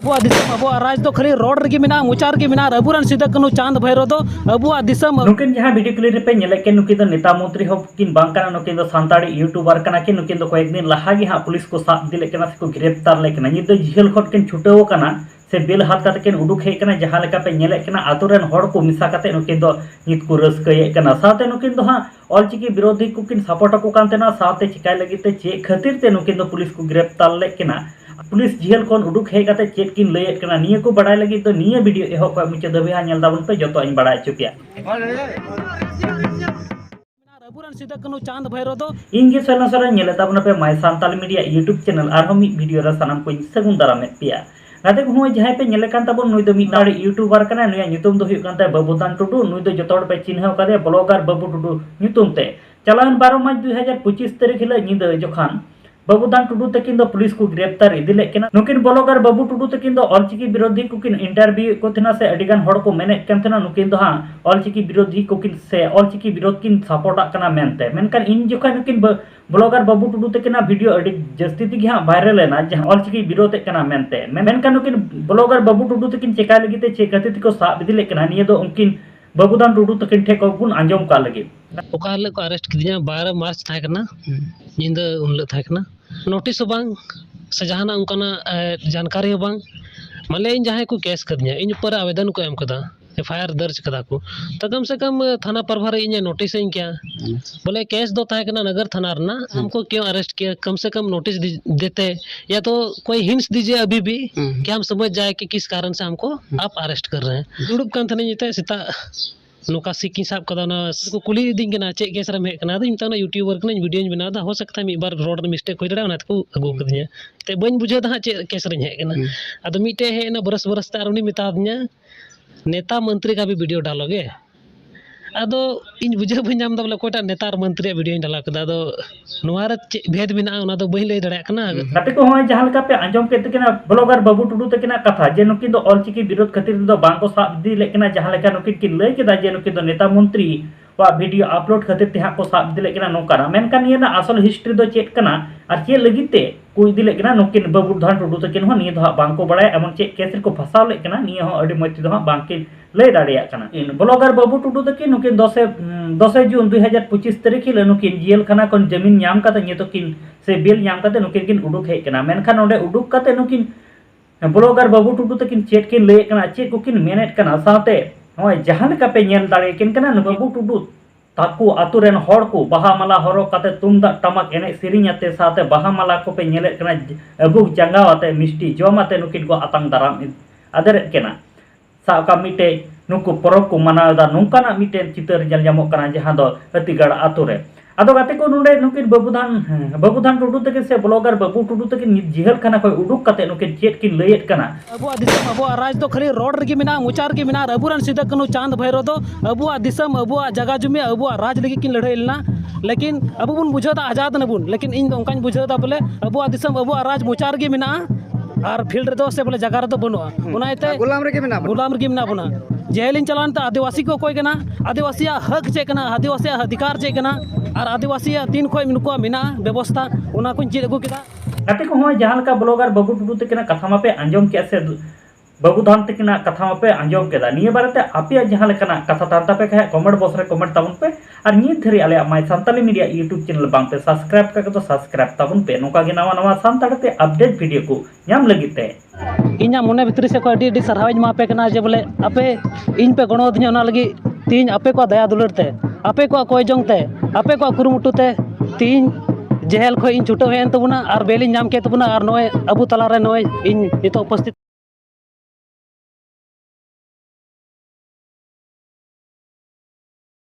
अब राज तो खाली रोड रगे मिना मुचार के मिना अबुरन सिदा कनु चांद भैरो दो अबुआ दिसम नुकिन जहां वीडियो क्लिप पे नेले के नुकिन दो नेता मंत्री हो किन बांकना नुकिन दो सांताड़ी यूट्यूबर कना के नुकिन दो कয়েক दिन लहा गे हां पुलिस को साथ दिले कना से को गिरफ्तार ले कना निद जेल खट किन छुटेओ कना से बिल हाथ काते किन उडुक हे कना जहां लेका पे नेले कना आतु रेन हड़ को मिसा काते नुकिन दो नित को रस्कये कना साथे नुकिन दो हां ऑलचिकी विरोधी को किन सपोर्ट को कांतेना साथे चिकाय लगिते चे खातिर ते नुकिन दो पुलिस को गिरफ्तार ले कना पुलिस जेल कोन उडुक हे काते चेक किन लयet कना निये को बड़ाय लगी तो निये वीडियो एहो को मुचे दबे हा नेल दाबन पे जतो इन बड़ाय चुपिया अबुरन सिदा कनु चांद भैरो दो इंगे सला सरा नेले ताबन पे my Santal media YouTube channel आरो मी वीडियो रा सनम को सगुन दारा में पिया गाते को होय जहां पे नेले कान ताबन नुई दो मी नाड़ी यूट्यूबर कना नुया nyutum दो हुयु कान बाबूदान टुडू नुई दो जतोड़ पे चिन्ह कादे ब्लॉगर बाबू टुडू nyutum ते चलान 12 मार्च 2025 तारीख हिला निद जोखान बाबूदान टुडू तकिन दो पुलिस को गिरफ्तार इदिले केना नुकिन ब्लॉगर बाबू टुडू तकिन दो ऑलचिकी विरोधी को किन इंटरव्यू को थना से अडिगान हड़ को मेने केन थना नुकिन दो हां ऑलचिकी विरोधी को किन से ऑलचिकी विरोध किन सपोर्ट कना मेनते मेनकान इन जोखा नुकिन ब्लॉगर बाबू टुडू तकिना वीडियो अडि जस्ती तिगी हां वायरल लेना जहां ऑलचिकी विरोध कना मेनते मेनकान नुकिन ब्लॉगर बाबू टुडू तकिन चेका लगिते चेकाते को साब इदिले केना निये दो उनकिन बाबूदान टुडू तकिन ठे को गुन अंजम का लगे ओकाले को अरेस्ट किदिया 12 मार्च था करना निंद उनले था करना नोटिस बांग से जहाना उनकाना जानकारी बांग माले इन जहां को केस करदिया इन ऊपर आवेदन को एम कदा एफआईआर दर्ज कदा को तो कम से कम थाना प्रभारी इन नोटिस इन क्या बोले केस दो था करना नगर थाना रना हमको क्यों अरेस्ट किया कम से कम नोटिस देते या तो कोई हिंट्स दीजिए अभी भी कि हम समझ जाए कि किस कारण से हमको आप अरेस्ट कर रहे हैं दुड़ुब कान थाने जीते सीता नोका सिकी साब कदा ना को कुली दिन के ना चे केस रे में कना दिन तना यूट्यूबर कने वीडियो बना दा हो सकता है मी बार रोड मिस्टेक होई दड़ा ना को अगु कदिया ते बन बुझे दा चे केस रे हे कना अद मीटे हे ना बरस बरस तार उनी मिता दिया नेता मंत्री का भी वीडियो डालोगे अदो इन बुझे बन बोले कोटा नेता मंत्री वीडियो डाला कदा दो नोवार भेद बिना उना दो बहि लay दड़ा कना गाते को होय जहां लका पे अंजम केते केना ब्लॉगर बाबू टुडू तकिना कथा जे नुकिन दो ऑलचिकी विरोध खातिर दो बांग को साब दी लेकिन जहां लका नुकिन की लय केदा जे नुकिन दो नेता मंत्री वा वीडियो अपलोड खातिर ते को साब दी लेकिन नोकरा मेनकान निये ना असल हिस्ट्री दो चेक कना और चे लगिते कोई दी लेकिन नुकिन बाबू धान टुडू तकिन हो निये दो बांग को बड़ाय एमन चे केस को फसाव लेकिन निये हो अडी मति दो बांग के लय दाड़िया कना इन ब्लॉगर बाबू टुडू तकिन नुकिन 10 जून 2025 तारीख हिल नुकिन जेल खाना कोन जमीन नाम काते निये तो किन से बिल नाम काते नुकिन किन उडुक हे कना मेनखान ओंडे उडुक काते नुकिन ब्लॉगर बाबू टुडू तकिन चेट किन लय कना चे को किन मेनेट कना साथे होय जहां लेका पे नेल दाड़े किन कना बाबू टुडू ताकू आतु रेन हड़ को बहा माला हरो काते तुमदा टमक एने सिरिंग आते साथे बहा माला को पे नेले कना अबु जंगाव आते मिष्टी जमाते नुकिन को आतंग दाराम अदर केना साका मिटे नुकु परब को मनादा नोंकाना मिटे चितर जल जामो कना जहां दो अतिगड़ आतु रे आदो गाते को नुडे नुकिन बाबूधान टुडू तके से ब्लॉगर बाबू टुडू तके जेल खाना कोई उडुक काते नुकिन चेट की लयet कना अबुआ दिसम अबुआ राज तो खाली रोड रगे मिना मुचार के मिना अबुरन सिदा कनु चांद भैरो दो अबुआ दिसम अबुआ जगह जुमी अबुआ राज लगी किन लड़ाई लेना लेकिन अबु बुन बुझा आजाद नबुन लेकिन इन उनकान बुझा बोले अबुआ दिसम अबुआ राज मुचार के मिना और फील्ड रे दो से बोले जगह रे तो बनुआ उनाइते गुलाम रे के मिना बना जेल इन चलान आदिवासी को कोई कना आदिवासी हक चे कना आदिवासी अधिकार चे कना और आदिवासी तीन खोय नुको मिना व्यवस्था उना को चेद अगु केदा गाते को होय जहां लका ब्लॉगर बाबू टुडू तकिना कथा मा पे अंजम के से बाबूधान तकिना कथा मा पे अंजम केदा निये बारते आपे जहां लका कथा तांता पे कहे कमेंट बॉक्स रे कमेंट ताबुन पे और निये धरी आले my Santali media YouTube channel बांग पे सब्सक्राइब करके तो सब्सक्राइब ताबुन पे नोका गे नवा नवा सांताड़ते अपडेट वीडियो को नाम लगिते इना मोने भितरी से को अडी सरहावज मा पे कना जे बोले आपे इन पे गणो दिया ना लगी तीन आपे को दया दुलर ते आपे को कोई जंग ते आपे को कुरुमुटु ते तीन जेल खो इन छुटो हेन तबुना और बेली नाम के तबुना और नोय अबु तला रे नोय इन नितो उपस्थित